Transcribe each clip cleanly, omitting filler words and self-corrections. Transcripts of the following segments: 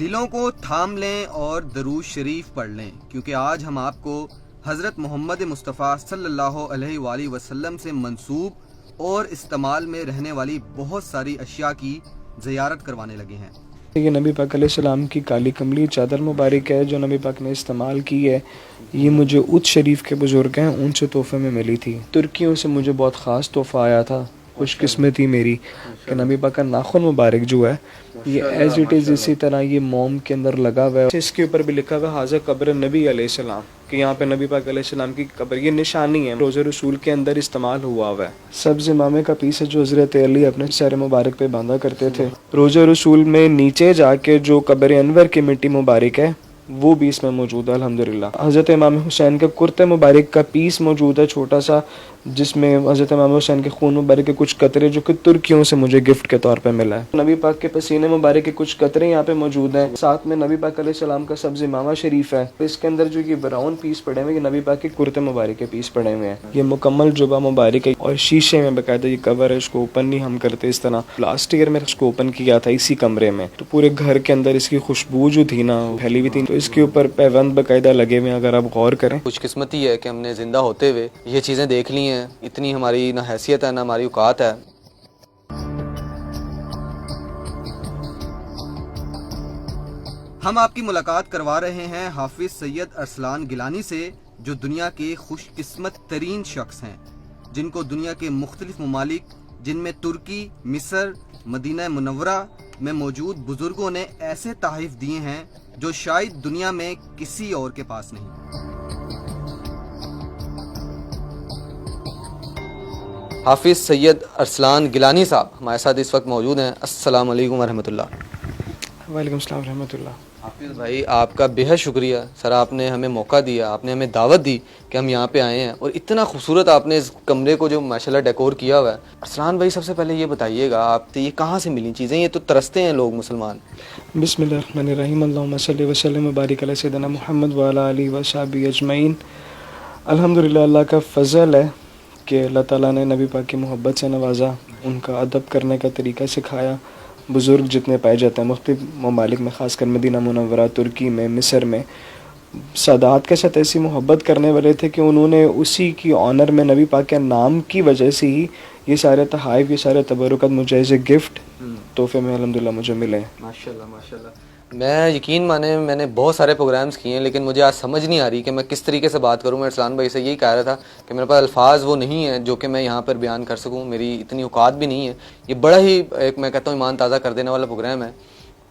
دلوں کو تھام لیں اور درود شریف پڑھ لیں، کیونکہ آج ہم آپ کو حضرت محمد مصطفیٰ صلی اللہ علیہ وآلہ وسلم سے منسوب اور استعمال میں رہنے والی بہت ساری اشیاء کی زیارت کروانے لگے ہیں۔ یہ نبی پاک علیہ السلام کی کالی کملی چادر مبارک ہے جو نبی پاک نے استعمال کی ہے۔ یہ مجھے اود شریف کے بزرگ ہیں، ان سے تحفے میں ملی تھی۔ ترکیوں سے مجھے بہت خاص تحفہ آیا تھا، خوش قسمتی میری کہ نبی پاک کا ناخن مبارک جو ہے یہ ایز اٹ از اسی طرح یہ موم کے اندر لگا ہوا ہے۔ اس کے اوپر بھی لکھا ہوا ہے حاضر قبر نبی علیہ السلام، کہ یہاں پہ نبی پاک علیہ السلام کی قبر، یہ نشانی ہے، روزہ رسول کے اندر استعمال ہوا ہوا ہے۔ سبز امامے کا پیس ہے جو حضرت علی اپنے سر مبارک پہ باندھا کرتے تھے۔ روزہ رسول میں نیچے جا کے جو قبر انور کی مٹی مبارک ہے وہ بھی اس میں موجود ہے الحمدللہ۔ حضرت امام حسین کے کرتے مبارک کا پیس موجود ہے چھوٹا سا، جس میں حضرت امام حسین کے خون مبارک کے کچھ قطرے جو کہ ترکیوں سے مجھے گفٹ کے طور پہ ملا ہے۔ نبی پاک کے پسینے مبارک کے کچھ قطرے یہاں پہ موجود ہیں، ساتھ میں نبی پاک علیہ السلام کا سبز امامہ شریف ہے۔ اس کے اندر جو یہ براؤن پیس پڑے ہوئے ہیں یہ نبی پاک کے کرتے مبارک کے پیس پڑے ہوئے ہیں۔ یہ مکمل جبہ مبارک ہے اور شیشے میں باقاعدہ یہ کور ہے، اس کو اوپن نہیں ہم کرتے اس طرح۔ لاسٹ ایئر میں اس کو اوپن کیا تھا اسی کمرے میں، تو پورے گھر کے اندر اس کی خوشبو جو تھی نا پھیلی ہوئی تھی، تو اس کے اوپر پیوند باقاعدہ لگے ہوئے ہیں، اگر آپ غور کریں۔ خوش قسمتی ہے کہ ہم نے زندہ ہوتے ہوئے یہ چیزیں دیکھ لی ہیں، اتنی ہماری نہ حیثیت ہے نہ ہماری اوقات ہے۔ ہم آپ کی ملاقات کروا رہے ہیں حافظ سید ارسلان گیلانی سے، جو دنیا کے خوش قسمت ترین شخص ہیں، جن کو دنیا کے مختلف ممالک جن میں ترکی، مصر، مدینہ منورہ میں موجود بزرگوں نے ایسے تحائف دیے ہیں جو شاید دنیا میں کسی اور کے پاس نہیں۔ حافظ سید ارسلان گیلانی صاحب ہمارے ساتھ اس وقت موجود ہیں۔ السلام علیکم ورحمۃ اللہ۔ وعلیکم السلام ورحمۃ اللہ۔ حافظ بھائی آپ کا بے حد شکریہ سر، آپ نے ہمیں موقع دیا، آپ نے ہمیں دعوت دی کہ ہم یہاں پہ آئے ہیں، اور اتنا خوبصورت آپ نے اس کمرے کو جو ماشاءاللہ ڈیکور کیا ہوا ہے۔ ارسلان بھائی سب سے پہلے یہ بتائیے گا آپ یہ کہاں سے ملی چیزیں؟ یہ تو ترستے ہیں لوگ مسلمان۔ بسم اللہ الرحمن الرحیم، اللہم صلی وسلم وبارک علی سیدنا محمد وعلی آلہ وصحبہ اجمعین۔ الحمدللہ اللہ کا فضل ہے کہ اللہ تعالیٰ نے نبی پاک کی محبت سے نوازا، ان کا ادب کرنے کا طریقہ سکھایا۔ بزرگ جتنے پائے جاتے ہیں مختلف ممالک میں، خاص کر مدینہ منورہ، ترکی میں، مصر میں، سادات کے ساتھ ایسی محبت کرنے والے تھے کہ انہوں نے اسی کی آنر میں نبی پاک کے نام کی وجہ سے ہی یہ سارے تحائف، یہ سارے تبرکات مجھے ایز اے گفٹ تحفے میں الحمدللہ مجھے ملے ہیں۔ ماشاءاللہ ماشاءاللہ۔ میں یقین مانے میں نے بہت سارے پروگرامز کیے ہیں، لیکن مجھے آج سمجھ نہیں آ رہی کہ میں کس طریقے سے بات کروں۔ میں ارسلان بھائی سے یہی کہہ رہا تھا کہ میرے پاس الفاظ وہ نہیں ہیں جو کہ میں یہاں پر بیان کر سکوں، میری اتنی اوقات بھی نہیں ہے۔ یہ بڑا ہی ایک میں کہتا ہوں ایمان تازہ کر دینے والا پروگرام ہے۔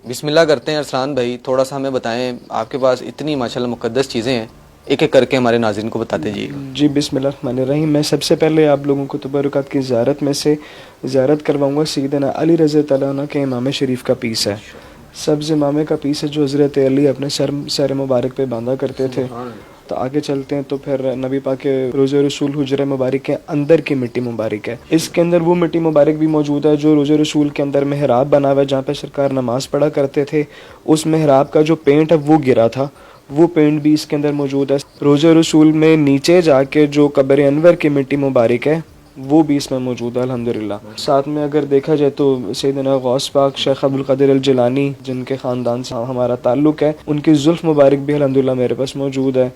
بسم اللہ کرتے ہیں۔ ارسلان بھائی تھوڑا سا ہمیں بتائیں، آپ کے پاس اتنی ماشاءاللہ مقدس چیزیں ہیں، ایک ایک کر کے ہمارے ناظرین کو بتاتے جائیے گا۔ جی بسم اللہ الرحمن الرحیم۔ میں سب سے پہلے آپ لوگوں کو تبرکات کی زیارت میں سے زیارت کرواؤں گا سیدنا علی رضی اللہ عنہ کے امام شریف کا پیس ہے، سبز امامے کا پیس ہے جو حضرت علی اپنے سر مبارک پہ باندھا کرتے تھے۔ تو آگے چلتے ہیں تو پھر نبی پاک کے روزہ رسول حجرہ مبارک کے اندر کی مٹی مبارک ہے۔ اس کے اندر وہ مٹی مبارک بھی موجود ہے جو روزہ رسول کے اندر محراب بنا ہوا ہے جہاں پہ سرکار نماز پڑھا کرتے تھے۔ اس محراب کا جو پینٹ ہے وہ گرا تھا، وہ پینٹ بھی اس کے اندر موجود ہے۔ روزہ رسول میں نیچے جا کے جو قبر انور کی مٹی مبارک ہے وہ بھی اس میں موجود ہے الحمدللہ۔ ساتھ میں اگر دیکھا جائے تو سیدنا غوث پاک شیخ عبدالقادر الجیلانی جن کے خاندان سے ہمارا تعلق ہے، ان کی زلف مبارک بھی الحمدللہ میرے پاس موجود ہے۔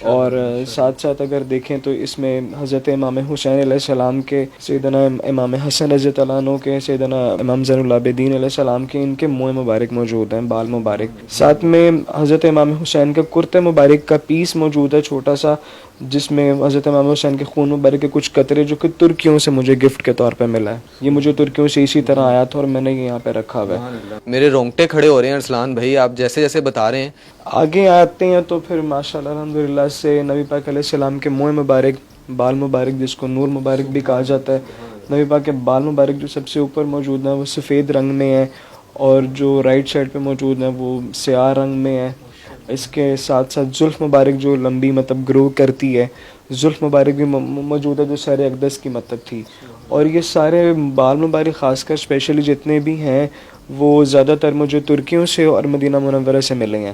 اور ساتھ ساتھ اگر دیکھیں تو اس میں حضرت امام حسین علیہ السلام کے، سیدنا امام حسن رضی اللہ عنہ کے، سیدنا امام زین العابدین علیہ السلام کے، ان کے منہ مبارک موجود ہیں، بال مبارک۔ ساتھ میں حضرت امام حسین کے کرتے مبارک کا پیس موجود ہے چھوٹا سا، جس میں حضرت امام حسین کے خون مبارک کے کچھ قطرے جو کہ ترکیوں سے مجھے گفٹ کے طور پہ ملا ہے۔ یہ مجھے ترکیوں سے اسی طرح آیا تھا اور میں نے یہ یہاں پہ رکھا ہوا ہے۔ میرے رونگٹے کھڑے ہو رہے ہیں ارسلان بھائی، آپ جیسے جیسے بتا رہے ہیں۔ آگے آتے ہیں تو پھر ماشاءاللہ الحمدللہ سے نبی پاک علیہ السلام کے منہ مبارک، بال مبارک جس کو نور مبارک بھی کہا جاتا ہے، نبی پاک کے بال مبارک جو سب سے اوپر موجود ہیں وہ سفید رنگ میں ہے، اور جو رائٹ سائڈ پہ موجود ہیں وہ سیاہ رنگ میں ہے۔ اس کے ساتھ ساتھ زلف مبارک جو لمبی مطلب گرو کرتی ہے، زلف مبارک بھی موجود ہے جو سارے اقدس کی مطلب تھی۔ اور یہ سارے بال مبارک خاص کر اسپیشلی جتنے بھی ہیں وہ زیادہ تر مجھے ترکیوں سے اور مدینہ منورہ سے ملے ہیں۔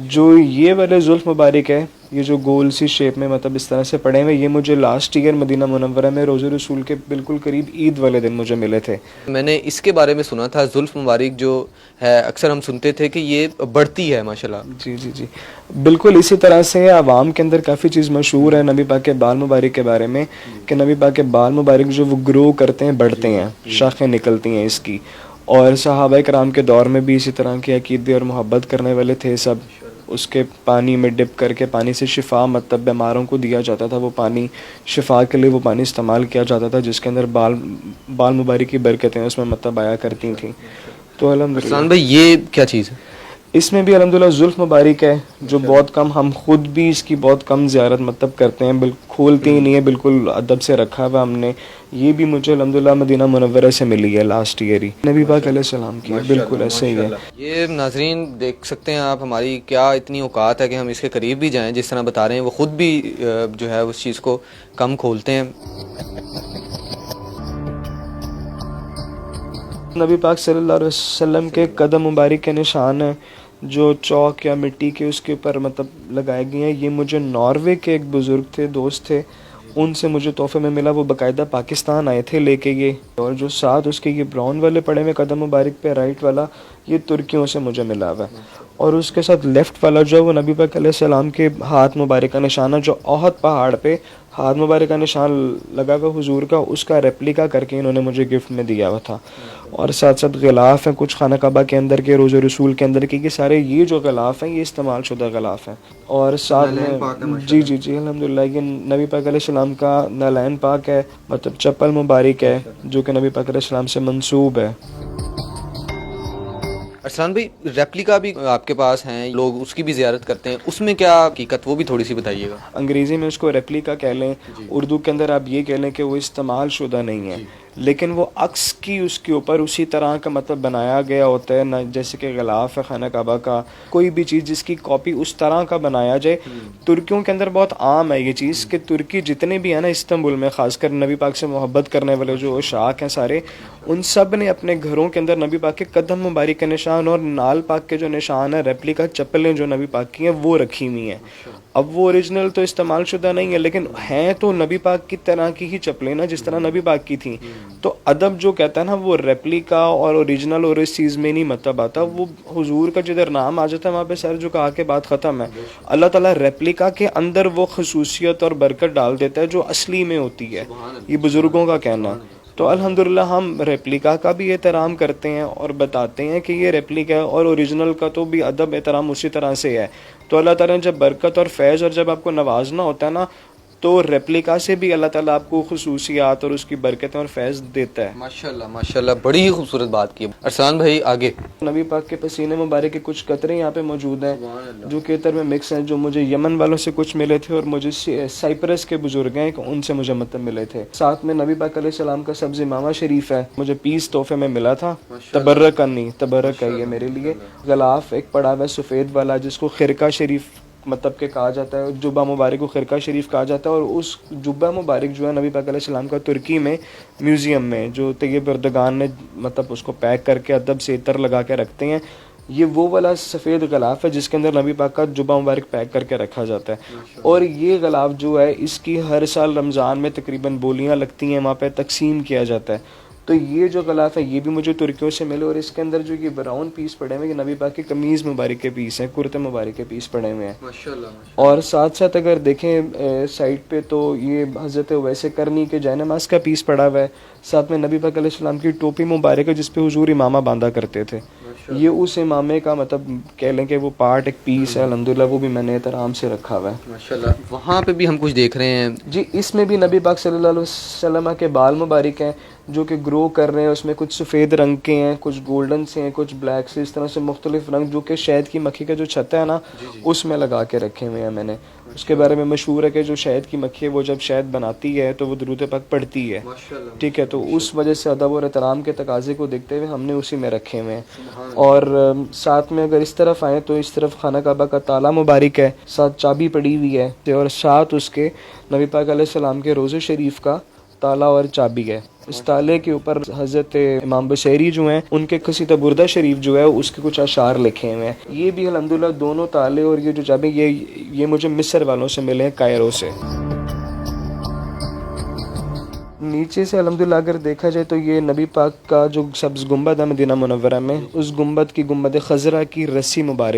جو یہ والے زلف مبارک ہے یہ جو گول سی شیپ میں مطلب اس طرح سے پڑے ہوئے، یہ مجھے لاسٹ ایئر مدینہ منورہ میں روزہ رسول کے بالکل قریب عید والے دن مجھے ملے تھے. میں نے اس کے بارے میں سنا تھا، زلف مبارک جو ہے اکثر ہم سنتے تھے کہ یہ بڑھتی ہے ماشاءاللہ. جی بالکل اسی طرح سے عوام کے اندر کافی چیز مشہور ہے نبی پاک کے بال مبارک کے بارے میں کہ نبی پاک کے بال مبارک جو وہ گرو کرتے ہیں، بڑھتے ہیں، شاخیں نکلتی ہیں اس کی. اور صحابہ کرام کے دور میں بھی اسی طرح کے عقیدے اور محبت کرنے والے تھے سب. اس کے پانی میں ڈپ کر کے پانی سے شفا مطلب بیماروں کو دیا جاتا تھا، وہ پانی شفا کے لیے وہ پانی استعمال کیا جاتا تھا جس کے اندر بال مبارک کی برکتیں اس میں مطلب آیا کرتی تھیں. تو الحمدللہ ارسلان بھائی یہ کیا چیز ہے؟ اس میں بھی الحمدللہ زلف مبارک ہے جو بہت کم، ہم خود بھی اس کی بہت کم زیارت مطلب کرتے ہیں، کھولتے ہی نہیں ہے، بالکل ادب سے رکھا ہوا ہم نے. یہ بھی مجھے الحمدللہ مدینہ منورہ سے ملی ہے لاسٹ ایئر ہی، نبی پاک علیہ السلام کی. بالکل ایسے ہی ہے. یہ ناظرین دیکھ سکتے ہیں آپ، ہماری کیا اتنی اوقات ہے کہ ہم اس کے قریب بھی جائیں. جس طرح بتا رہے ہیں وہ خود بھی جو ہے اس چیز کو کم کھولتے ہیں. نبی پاک صلی اللہ علیہ وسلم کے قدم مبارک کے نشان ہیں جو چوک یا مٹی کے اس کے اوپر مطلب لگائے گئے ہیں. یہ مجھے ناروے کے ایک بزرگ تھے، دوست تھے، ان سے مجھے تحفے میں ملا. وہ باقاعدہ پاکستان آئے تھے لے کے یہ. اور جو ساتھ اس کے یہ براؤن والے پڑے ہوئے قدم مبارک پہ رائٹ والا، یہ ترکیوں سے مجھے ملا ہوا ہے. اور اس کے ساتھ لیفٹ والا جو ہے وہ نبی پاک علیہ السلام کے ہاتھ مبارک کا نشان ہے، جو احد پہاڑ پہ ہاتھ مبارک کا نشان لگا ہوا حضور کا، اس کا ریپلیکا کر کے انہوں نے مجھے گفٹ میں دیا ہوا تھا. اور ساتھ ساتھ غلاف ہیں کچھ خانہ کعبہ کے اندر کے، روزہ رسول کے اندر کے، یہ سارے یہ جو غلاف ہیں یہ استعمال شدہ غلاف ہیں. اور ساتھ میں جی الحمدللہ یہ نبی پاک علیہ السلام کا نالین پاک ہے، مطلب چپل مبارک ہے جو کہ نبی پاک علیہ السلام سے منسوب ہے. ارسلان بھائی ریپلیکا بھی آپ کے پاس ہیں، لوگ اس کی بھی زیارت کرتے ہیں، اس میں کیا حقیقت وہ بھی تھوڑی سی بتائیے گا. انگریزی میں اس کو ریپلیکا کہہ لیں، اردو کے اندر آپ یہ کہہ لیں کہ وہ استعمال شدہ نہیں ہے، لیکن وہ عکس کی اس کے اوپر اسی طرح کا مطلب بنایا گیا ہوتا ہے، نہ جیسے کہ غلاف ہے خانہ کعبہ کا، کوئی بھی چیز جس کی کاپی اس طرح کا بنایا جائے. ترکیوں کے اندر بہت عام ہے یہ چیز کہ ترکی جتنے بھی ہیں نا استنبول میں، خاص کر نبی پاک سے محبت کرنے والے جو شاخ ہیں سارے، ان سب نے اپنے گھروں کے اندر نبی پاک کے قدم مبارک کے نشان اور نال پاک کے جو نشان ہے، ریپلیکا چپلیں جو نبی پاک کی ہیں وہ رکھی ہوئی ہیں. اب وہ اوریجنل تو استعمال شدہ نہیں ہے، لیکن ہیں تو نبی پاک کی طرح کی ہی چپلیں نا جس طرح نبی پاک کی تھیں. تو ادب جو کہتا ہے نا وہ ریپلیکا اور اوریجنل اور اس چیز میں نہیں مطلب آتا. وہ حضور کا جدھر نام آ جاتا ہے وہاں پہ سر جھکا کے بات ختم ہے. اللہ تعالیٰ ریپلیکا کے اندر وہ خصوصیت اور برکت ڈال دیتا ہے جو اصلی میں ہوتی ہے، یہ بزرگوں کا کہنا. تو الحمدللہ ہم ریپلیکا کا بھی احترام کرتے ہیں اور بتاتے ہیں کہ یہ ریپلیکا ہے، اور اوریجنل کا تو بھی ادب احترام اسی طرح سے ہے. تو اللہ تعالیٰ نے جب برکت اور فیض اور جب آپ کو نوازنا ہوتا ہے نا تو ریپلیکا سے بھی اللہ تعالیٰ آپ کو خصوصیات اور اس کی برکتیں اور فیض دیتا ہے. ماشاءاللہ بڑی ہی خوبصورت بات کی. ارسلان بھائی آگے. نبی پاک کے پسینے مبارک کے کچھ قطرے یہاں پہ موجود ہیں جو کیتر میں مکس ہیں، جو مجھے یمن والوں سے کچھ ملے تھے اور مجھے سائپرس کے بزرگ ہیں ان سے مجھے مطلب ملے تھے. ساتھ میں نبی پاک علیہ السلام کا سبز امامہ شریف ہے، مجھے پیس تحفے میں ملا تھا. تبرک نہیں، تبرک ہے یہ میرے لیے. غلاف ایک پڑا ہوا ہے سفید والا جس کو خرقہ شریف مطلب کہ کہا جاتا ہے، جبہ مبارک کو خرقہ شریف کہا جاتا ہے. اور اس جبہ مبارک جو ہے نبی پاک علیہ السلام کا ترکی میں میوزیم میں جو طیب اردگان نے مطلب اس کو پیک کر کے ادب سے عطر لگا کے رکھتے ہیں، یہ وہ والا سفید غلاف ہے جس کے اندر نبی پاک کا جبہ مبارک پیک کر کے رکھا جاتا ہے. اور یہ غلاف جو ہے اس کی ہر سال رمضان میں تقریباً بولیاں لگتی ہیں، وہاں پہ تقسیم کیا جاتا ہے. تو یہ جو غلاف ہے یہ بھی مجھے ترکیوں سے ملے. اور اس کے اندر جو یہ براؤن پیس پڑے ہوئے ہیں یہ نبی پاک کی قمیض مبارک کے پیس ہیں، کرتے مبارک کے پیس پڑے ہوئے ہیں. اور ساتھ ساتھ اگر دیکھیں سائڈ پہ تو یہ حضرت ویسے کرنی کے جائے نماز کا پیس پڑا ہوا ہے. ساتھ میں نبی پاک علیہ السلام کی ٹوپی مبارک ہے جس پہ حضور امامہ باندھا کرتے تھے. یہ اس امامے کا مطلب کہہ لیں کہ وہ پارٹ ایک پیس ہے. الحمدللہ وہ بھی میں نے احترام سے رکھا ہوا ہے. ماشاءاللہ وہاں پہ بھی ہم کچھ دیکھ رہے ہیں. جی اس میں بھی نبی پاک صلی اللہ علیہ وسلم کے بال مبارک ہیں جو کہ گرو کر رہے ہیں. اس میں کچھ سفید رنگ کے ہیں، کچھ گولڈن سے ہیں، کچھ بلیک سے، اس طرح سے مختلف رنگ جو کہ شہد کی مکھی کا جو چھتا ہے نا اس میں لگا کے رکھے ہوئے ہیں میں نے. اس کے بارے میں مشہور ہے کہ جو شہد کی مکھی ہے وہ جب شہد بناتی ہے تو وہ درود پاک پڑھتی ہے، ٹھیک ہے. تو اس وجہ سے ادب اور احترام کے تقاضے کو دیکھتے ہوئے ہم نے اسی میں رکھے ہوئے ہیں. اور ساتھ میں اگر اس طرف آئیں تو اس طرف خانہ کعبہ کا تالا مبارک ہے، ساتھ چابی پڑی ہوئی ہے، اور ساتھ اس کے نبی پاک علیہ السلام کے روزے شریف کا تالا اور چابی ہے. اس تالے کے اوپر حضرت امام بشیری جو ہیں ان کے قصیدہ بردہ شریف جو ہے اس کے کچھ اشعار لکھے ہوئے ہیں. یہ بھی الحمدللہ دونوں تالے اور یہ جو چابیں یہ مجھے مصر والوں سے ملے ہیں، کائرو سے. نیچے سے الحمدللہ اگر دیکھا جائے تو یہ نبی پاک کا جو سبز گنبد ہے مدینہ منورہ میں، اس گنبد کی گنبد خضرا کی رسی مبارک